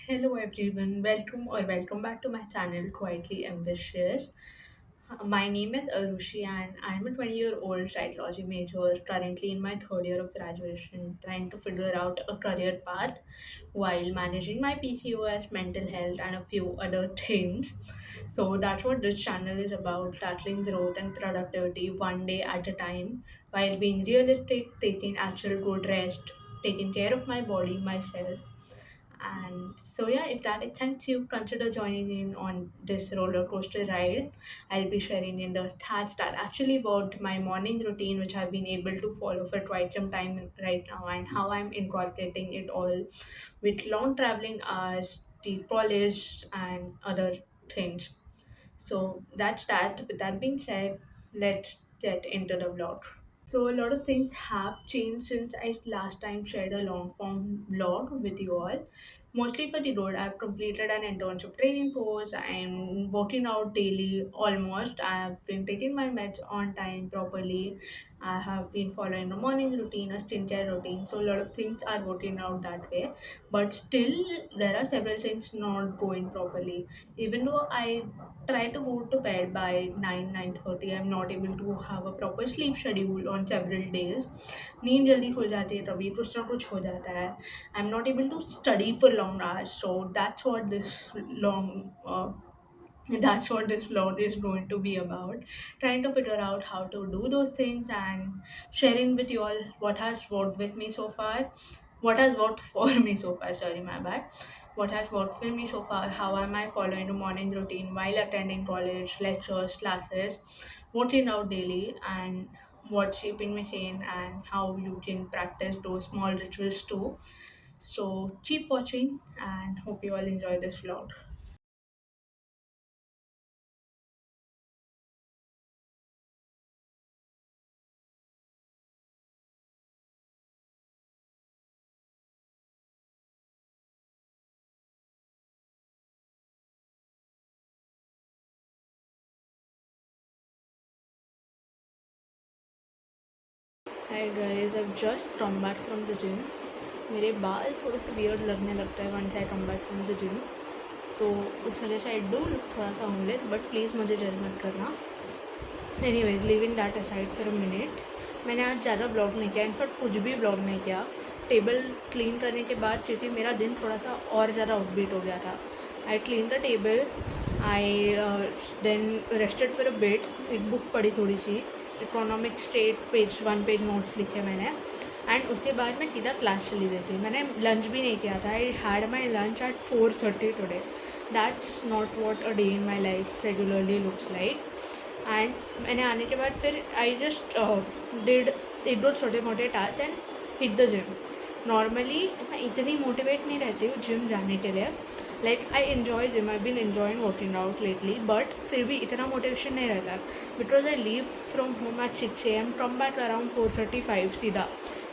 Hello everyone, welcome back to my channel Quietly Ambitious. My name is Arushi and I'm a 20-year-old psychology major currently in my third year of graduation, trying to figure out a career path while managing my PCOS, mental health, and a few other things. So that's what this channel is about, tackling growth and productivity one day at a time while being realistic, taking actual good rest, taking care of my body, myself, and so, yeah, if that excites you, consider joining in on this roller coaster ride. I'll be sharing in the thoughts that actually worked, my morning routine, which I've been able to follow for quite some time right now, and how I'm incorporating it all with long traveling hours, the college, and other things. So, that's that. With that being said, let's get into the vlog. So a lot of things have changed since I last time shared a long form vlog with you all. Mostly for the road, I've completed an internship training course. I'm working out daily almost. I've been taking my meds on time properly. I have been following a morning routine, a skincare routine. So a lot of things are working out that way. But still, there are several things not going properly. Even though I try to go to bed by 9-9:30, I'm not able to have a proper sleep schedule on several days. नींद जल्दी खुल जाती है, कभी कुछ ना कुछ हो जाता है. I'm not able to study for long hours, so that's what this vlog is going to be about, trying to figure out how to do those things and sharing with you all what has worked with me so far, what has worked for me so far, sorry, my bad, what has worked for me so far, how am I following a morning routine while attending college lectures, classes, working out daily, and what's keeping me sane, and how you can practice those small rituals too. So keep watching and hope you all enjoy this vlog. Hi guys, अब just come back from the gym. मेरे बाल थोड़े से weird लगने लगता है once I come back from the gym. तो उस वजह से आई डू लुक थोड़ा सा होमलेस, बट प्लीज़ मुझे जज मत करना. Anyways, living that aside for a minute, मैंने आज ज़्यादा ब्लॉग नहीं किया, इनफैक्ट कुछ भी ब्लॉग नहीं किया. टेबल क्लीन करने के बाद क्योंकि मेरा दिन थोड़ा सा और ज़्यादा ऑफबीट हो गया था. I clean the table, I then rested for a bit, एक बुक पढ़ी थोड़ी सी, इकोनॉमिक स्टेट पेज नोट्स लिखे मैंने, एंड उसके बाद मैं सीधा क्लास चली गई थी. मैंने लंच भी नहीं किया था. I had my lunch at 4:30 today. That's not what a day in my life regularly looks like. And मैंने आने के बाद फिर आई जस्ट डिड एक दो छोटे मोटे task and hit the gym. Normally मैं इतनी मोटिवेट नहीं रहती हूँ जिम जाने के लिए. Like I enjoy gym, I been enjoying working out lately, but फिर भी इतना मोटिवेशन नहीं रहता because I leave from home at 6 AM, come back around 4:35 सीधा,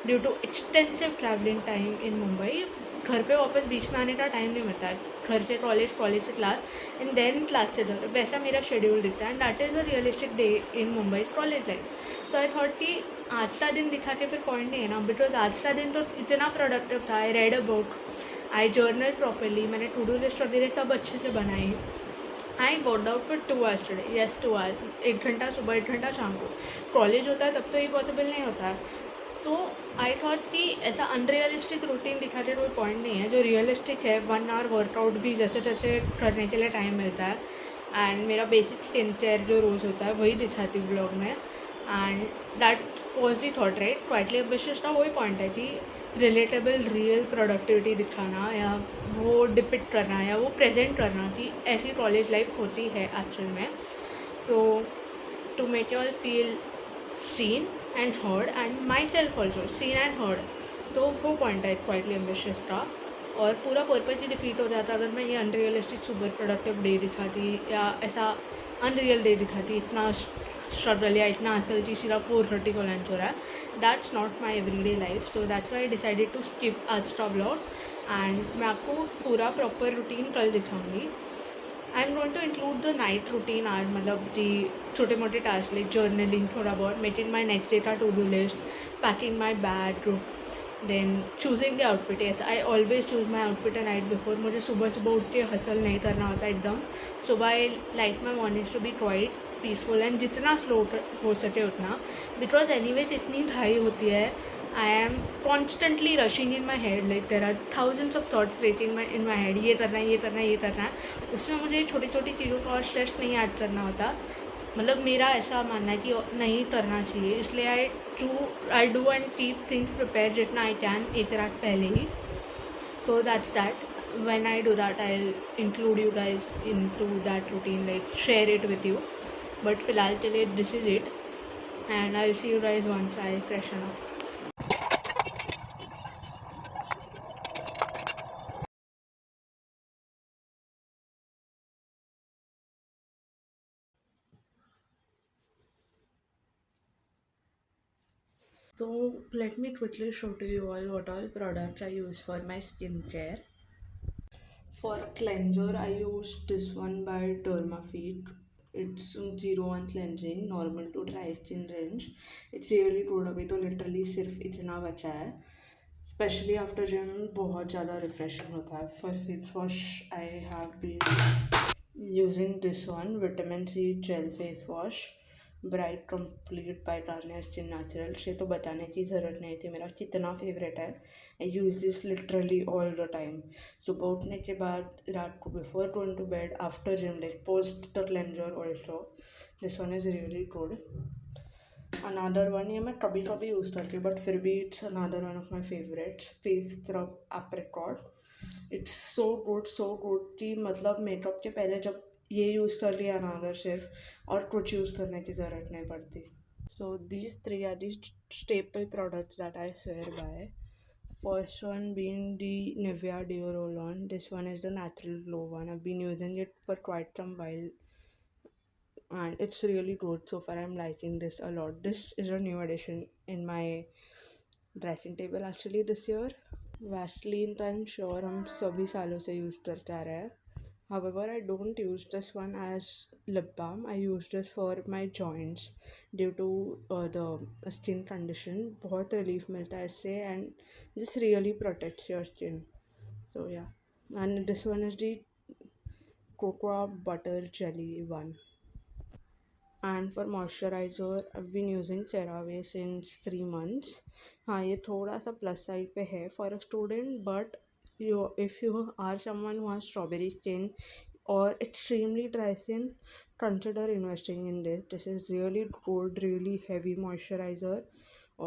due to extensive travelling time in Mumbai. घर पे वापस बीच में आने का टाइम नहीं मिलता है. घर से कॉलेज, कॉलेज से क्लास, एंड देन क्लास से घर, वैसा मेरा शेड्यूल दिखता है. And that is a realistic day in Mumbai college life. So I thought कि आज का दिन दिखा के फिर पॉइंट नहीं है ना, बिकॉज आज का दिन तो इतना प्रोडक्टिव था. I read a book, I journal properly, मैंने टू डू लिस्ट वगैरह सब अच्छे से बनाई. I worked out for 2 hours today. Yes, 2 hours, 1 घंटा सुबह, 1 घंटा शाम को. कॉलेज होता है तब तो ये पॉसिबल नहीं होता है. तो आई थॉट कि ऐसा अनरियलिस्टिक रूटीन दिखाते कोई पॉइंट नहीं है. जो रियलिस्टिक है, 1 hour वर्कआउट भी जैसे तैसे करने के लिए टाइम मिलता है, एंड मेरा बेसिक स्किन केयर जो रोज़ होता है वही दिखाती हूँ ब्लॉग में. And that was the thought, right. Quietly ambitious का वही पॉइंट है कि रिलेटेबल रियल प्रोडक्टिविटी दिखाना, या वो डिपिक्ट करना, या वो प्रेजेंट करना कि ऐसी कॉलेज लाइफ होती है एक्चुअल में. So to make you all feel seen and heard, and myself also seen and heard. तो वो पॉइंट है क्वाइटली एम्बिशियस का. और पूरा पर्पस ही डिफीट हो जाता अगर मैं ये अनरियलिस्टिक सुपर प्रोडक्टिव डे दिखाती, या ऐसा अनरियल डे दिखाती, इतना स्ट्रगल या इतना असल चीज़ सीधा 4:30 को लंच हो रहा है. That's not my everyday life. So that's why I decided to skip आज का ब्लॉग, एंड मैं आपको पूरा प्रॉपर रूटीन कल दिखाऊंगी. I am going to include the night routine आज, मतलब दी छोटे मोटे टास्क लाइक जर्नलिंग थोड़ा बहुत, मेकिंग माई नेक्स्ट डे का to do list, packing my bag, then choosing the outfit, yes I always choose my outfit a night before. मुझे सुबह सुबह उठ के हसल नहीं करना होता एकदम. सुबह I like my mornings to be quite peaceful and जितना स्लो हो सके उतना, बिकॉज एनीवेज इतनी हाई होती है. I am constantly rushing in my head, like there are thousands of thoughts racing in my head. ये करना है, ये करना है, ये करना है. उसमें मुझे छोटी छोटी चीज़ों का और स्ट्रेस नहीं ऐड करना होता. मतलब मेरा ऐसा मानना है कि नहीं करना चाहिए, इसलिए I do and keep things prepare जितना आई कैन एक रात पहले ही. So that's that. When I do that, I'll include you guys into that routine, like share it with you. But फिलहाल के लिए this is it, and I'll see you guys once I freshen up. So let me quickly show to you all what all products I use for my skincare. For cleanser, I use this one by Dermafeet. It's 01 cleansing, normal to dry skin range. It's really good. अभी तो literally सिर्फ इतना बचा है. Especially after gym बहुत ज़्यादा refreshing होता है. For face wash, I have been using this one, vitamin C gel face wash. Bright complete bye Garnier skin naturals. ये तो बताने की ज़रूरत नहीं थी मेरा कितना फेवरेट है. I use this literally all the time. सुबह उठने के बाद, रात को before going to bed, after gym, like post the cleanser also. This one is really good. Another one, ये मैं कभी कभी यूज़ करती हूँ बट फिर भी it's another one of my favourites, face scrub apricot. It's so good कि मतलब मेकअप के पहले जब ये यूज़ कर लिया ना अगर सिर्फ, और कुछ यूज़ करने की ज़रूरत नहीं पड़ती. So these three are the staple products that I swear by. First one being the Nivea Deo Roll-On. This one is the natural glow one. I've been using it for quite some while and it's really good. So far I'm liking this a lot. This is a new addition in my dressing table actually this year. Vaseline तो I am sure हम सभी सालों से use करते आ रहे हैं. However, I don't use this one as lip balm. I use this for my joints due to the skin condition. बहुत relief मिलता है इससे and this really protects your skin. So yeah, and this one is the cocoa butter jelly one. And for moisturiser I been using CeraVe since 3 months. हाँ, ये थोड़ा सा plus side पे है for a student, but if you are someone who has strawberry skin or extremely dry skin, consider investing in this. This is really good, really heavy moisturizer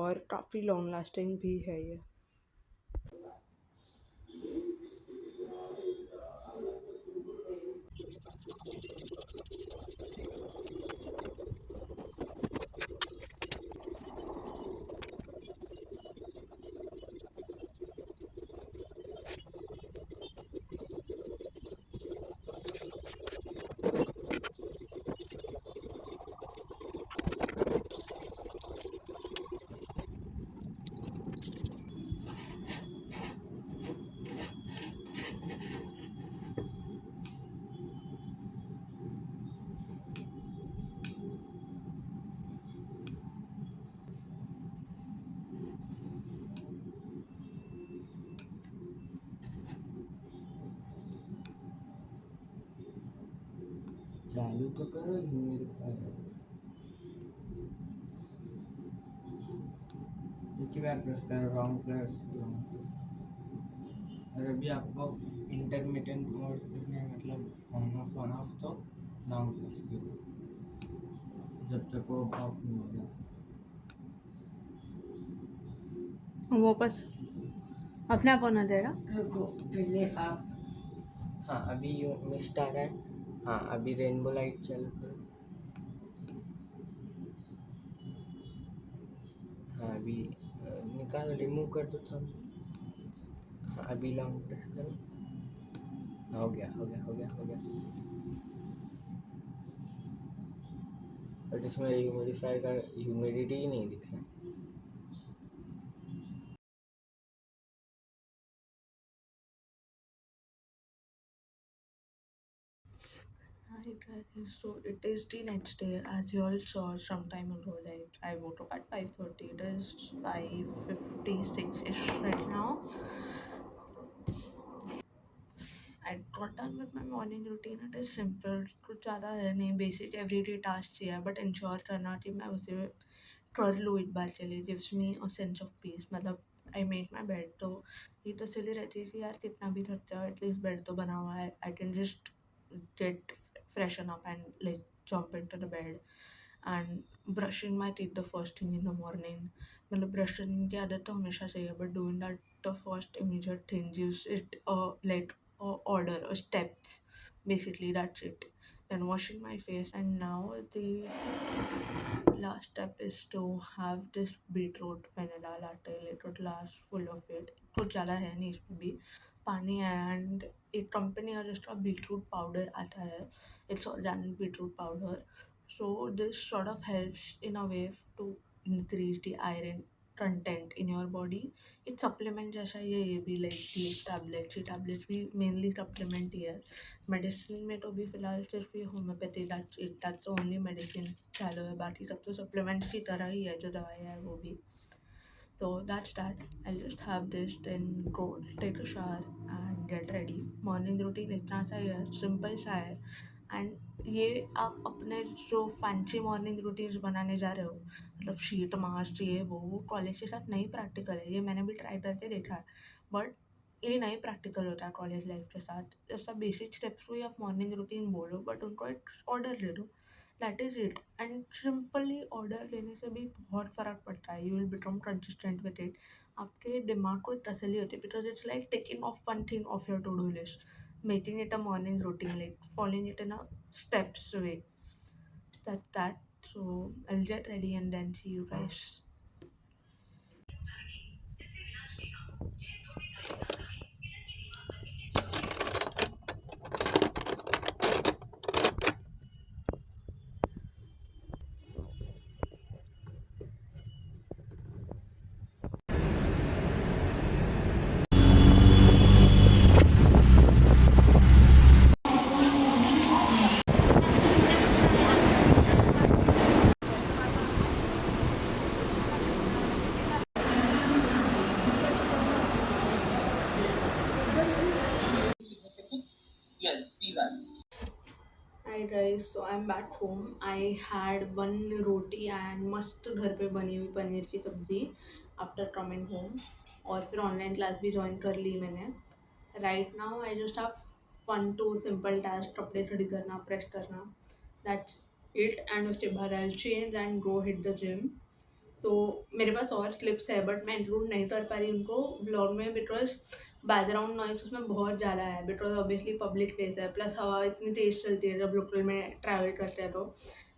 और काफ़ी long lasting भी है ये. चालू तो करो ह्यूमिडिफायर. देखिए मैं प्रेस कर रहा हूँ प्लस. और अभी आपको इंटरमिटेंट मोड करना है, मतलब ऑन ऑफ तो लॉन्ग प्रेस करो जब तक वो ऑफ नहीं हो जाता. वापस अपने आप होना जाएगा. रुको पहले आप. हाँ अभी यू मिस्ट आ रहा है. हाँ अभी रेनबो लाइट चालू करो. हाँ अभी निकाल रिमूव कर दो थम. हाँ अभी लॉन्ग प्रेस करो. हाँ, हो गया हो गया हो गया हो गया. बट इसमें ह्यूमिडिफायर का ह्यूमिडिटी ही नहीं दिख रहा. Guys, so it is the next day, as you all saw some time ago. Like I woke up at 5:30. It is 5:56 ish right now. I got done with my morning routine. It is simple. कुछ ज़्यादा है नहीं, basic everyday tasks ही है. But ensure करना कि मैं उसे कर लूँ एक बार के लिए. Gives me a sense of peace. मतलब I made my bed, तो ये तो सिली रहती है कि यार कितना भी थक जाओ, एटलीस्ट बेड तो बना हुआ है. I can just get freshen up and like jump into the bed. And brushing my teeth the first thing in the morning. मतलब ब्रश करने की आदत तो हमेशा चाहिए, but doing that the first immediate thing gives it like order or steps. Basically that's it. Then washing my face, and now the last step is to have this beetroot vanilla latte, like a glass full of it. कुछ ज़्यादा है नहीं इसमें भी, पानी है and एक company है जिसका बीटरूट पाउडर आता है. It's organic beetroot powder. So this sort of helps in a way to increase the iron content in your body. एक सप्लीमेंट जैसा ये भी, लाइक ये टैबलेट्स भी मेनली सप्लीमेंट ही है. मेडिसिन में तो भी फिलहाल सिर्फ ये होम्योपैथी, दैट्स ओनली मेडिसिन चालू है. बाकी सब तो सप्लीमेंट्स की तरह ही है, जो दवाई है वो भी. So that's that. I'll just have this, then go take a shower and get ready. Morning routine इतना सा ही है, सिंपल सा है. एंड ये आप अपने जो फैंसी मॉर्निंग रूटीन्स बनाने जा रहे हो, मतलब शीट मास्ट ये वो कॉलेज के साथ नहीं प्रैक्टिकल है. ये मैंने भी ट्राई करके देखा है, बट ये नहीं प्रैक्टिकल होता है कॉलेज लाइफ के साथ. ऐसा बेसिक स्टेप्स को ही आप मॉर्निंग रूटीन बोलो, बट उनको एक ऑर्डर दे दो. That is it. And simply order लेने से भी बहुत फ़र्क पड़ता है. You will become consistent with it. आपके दिमाग को एक तसल्ली होती है, because it's like taking off one thing off your to do list, making it a morning routine, like following it in a steps way. That. So I'll get ready and then see you guys. Yes, T-value. Hi guys, so I'm back home. I had one roti and मस्त घर पे बनी हुई पनीर की सब्जी after coming home. और फिर online class भी ज्वाइन कर ली मैंने. Right now I just have fun two simple task, कपड़े खड़ी करना, प्रेस करना. That's it. एंड उसके बाद I change and go hit the gym. So मेरे पास और क्लिप्स है, बट मैं इंक्लूड नहीं कर पा रही उनको व्लॉग में, बिकॉज बैकग्राउंड नॉइस उसमें बहुत ज़्यादा है, बिकॉज ऑब्वियसली पब्लिक प्लेस है, प्लस हवा इतनी तेज़ चलती है जब लोकल में ट्रैवल करते हैं.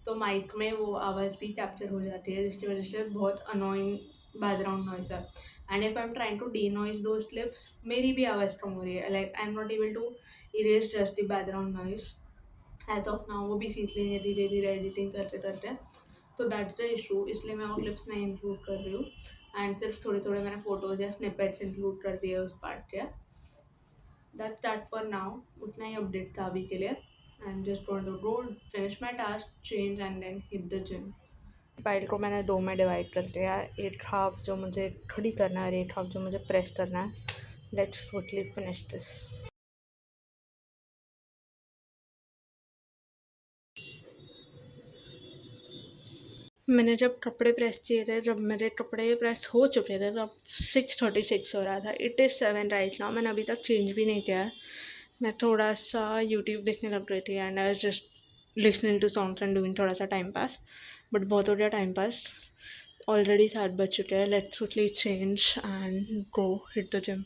तो माइक में वो आवाज़ भी कैप्चर हो जाती है, जिसकी वजह से बहुत अनोइंग बैकग्राउंड नॉइस है. And if I am trying to denoise those clips, मेरी भी आवाज़ कम हो रही है. Like I am not able to erase just the background noise. As of now वो भी सीख लेंगे धीरे धीरे एडिटिंग करते करते. तो दैट्स द इशू, इसलिए मैं वो क्लिप्स नहीं इंक्लूड कर रही हूँ. एंड सिर्फ थोड़े थोड़े मैंने फोटोज या स्निपेट्स इंक्लूड कर दिए उस पार्ट के. That for now. उतना ही अपडेट था अभी के लिए. And just going to go finish my task, change and then hit the gym. File को मैंने दो में डिवाइड कर दिया है. एक हाफ जो मुझे खड़ी करना है और एक हाफ जो मुझे प्रेस करना है. Let's totally finish this. मैंने जब कपड़े प्रेस किए थे, जब मेरे कपड़े प्रेस हो चुके थे, तब 6:36 हो रहा था. It is 7 right now. मैंने अभी तक चेंज भी नहीं किया है. मैं थोड़ा सा यूट्यूब देखने लग गई थी and I was just listening to songs and doing थोड़ा सा टाइम पास. बट बहुत हो गया टाइम पास. ऑलरेडी 7 बज चुके हैं. Let's quickly change and go hit the gym.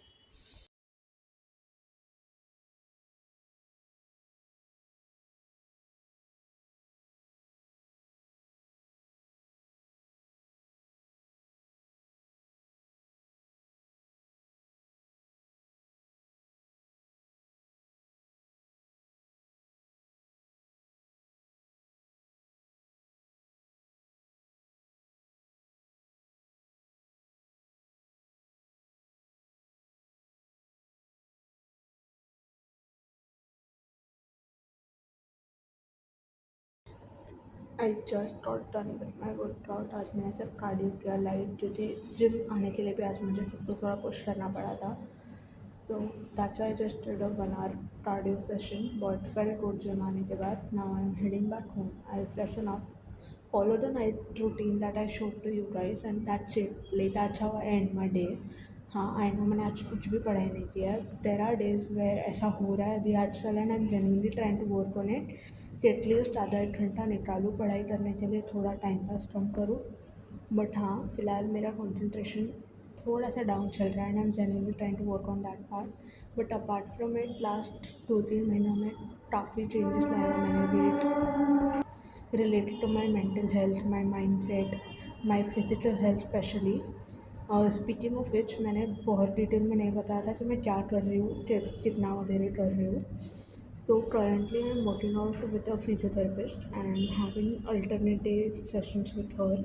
I just got done with my workout. आज मैंने सिर्फ कार्डियो किया लाइट, क्योंकि जिम आने के लिए भी आज मुझे खुद को थोड़ा पुश करना पड़ा था। सो that's I just did a 1 hour cardio session, but felt good gym आने के बाद। Now I am heading back home, I freshen up, follow the night routine that I showed to you guys, and that's it. Like that's how I end my day. हाँ, I know मैंने आज कुछ भी पढ़ाई नहीं किया है। There are days where ऐसा हो रहा है अभी आजकल, and I am genuinely trying to work on it कि एटलीस्ट आधा एक घंटा निकालूँ पढ़ाई करने के लिए, थोड़ा टाइम पास कम करूँ। बट हाँ, फ़िलहाल मेरा कंसंट्रेशन थोड़ा सा डाउन चल रहा है, and I am genuinely trying to work on that part. But apart from it, last 2-3 महीनों में काफ़ी चेंजेस लाए हैं मैंने भी related to my mental health, my mindset, my physical health specially. Speaking of which, मैंने बहुत डिटेल में नहीं बताया था कि मैं क्या कर रही हूँ, कितना वगैरह कर रही हूँ। So currently I am working out with a physiotherapist and having alternative sessions with her,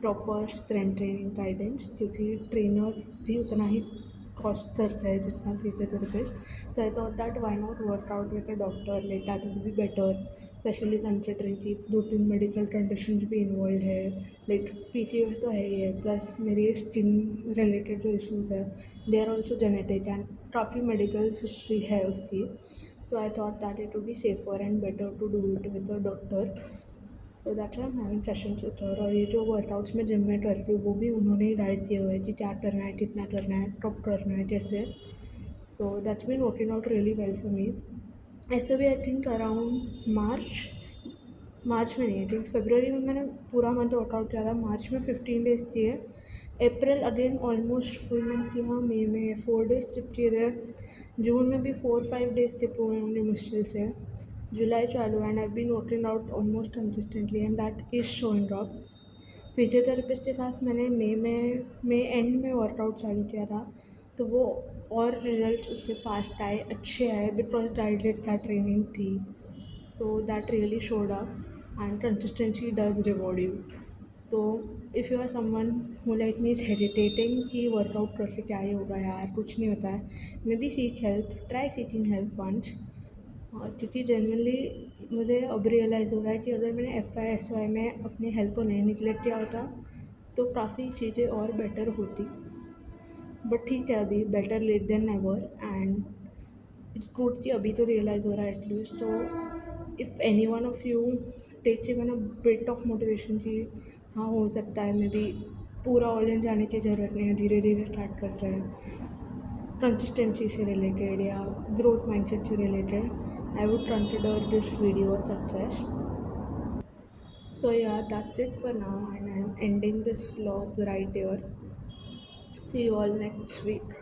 proper strength training guidance, क्योंकि ट्रेनर्स भी उतना ही कॉस्ट करता है जितना फिजियोथेरेपिस्ट। तो I thought that why not work out with a doctor, like that will be better, specially considering कि 2-3 medical condition भी इन्वॉल्व है। लाइक पीसीओएस तो है ही है, प्लस मेरी स्किन रिलेटेड जो इश्यूज़ है they are also genetic, and काफ़ी मेडिकल हिस्ट्री है उसकी। So I thought that it would be safer and better to do it with a doctor. So that's I am having sessions with her. और ये जो workouts मैं gym में करती हूँ वो भी उन्होंने ही गाइड किए हुए हैं कि क्या करना है, कितना करना है, कब करना है, कैसे। So that's been working out really well for me. ऐसे भी आई थिंक अराउंड मार्च में नहीं, आई थिंक फरवरी में मैंने पूरा मंथ वर्कआउट किया था। मार्च में 15 डेज किए, अप्रैल अगेन ऑलमोस्ट फुल मंथ किया, मई में 4 डेज स्किप किए थे, जून में भी 4-5 डेज स्किप हुए होंगे मुश्किल से, जुलाई चालू, and I been working out almost consistently, and that is showing up. Physiotherapist के साथ मैंने मई एंड में वर्कआउट चालू किया था, तो वो और रिजल्ट्स उससे फास्ट आए, अच्छे आए, बिकॉज गाइडेड क्या ट्रेनिंग थी। So that really showed up, and consistency does reward you. So if you are someone who like me is hesitating कि वर्कआउट करके क्या ही होगा यार, कुछ नहीं होता है, maybe seek help, try seeking help once. क्योंकि जनरली मुझे अब रियलाइज़ हो रहा है कि अगर मैंने FY SY में अपनी हेल्थ को नहीं निगलेक्ट किया होता तो काफ़ी चीज़ें और बेटर होती। बट ठीक है, अभी better late than never, and it's good कि अभी तो रियलाइज़ हो रहा है at least. So if any one of you takes even a bit of motivation कि हाँ हो सकता है, मे बी पूरा ऑल इन जाने की ज़रूरत नहीं है, धीरे धीरे स्टार्ट करते हैं, कंसिस्टेंसी से रिलेटेड या ग्रोथ माइंडसेट से related, I would consider this video a success. So yeah, that's it for now, and I'm ending this vlog right here. See you all next week.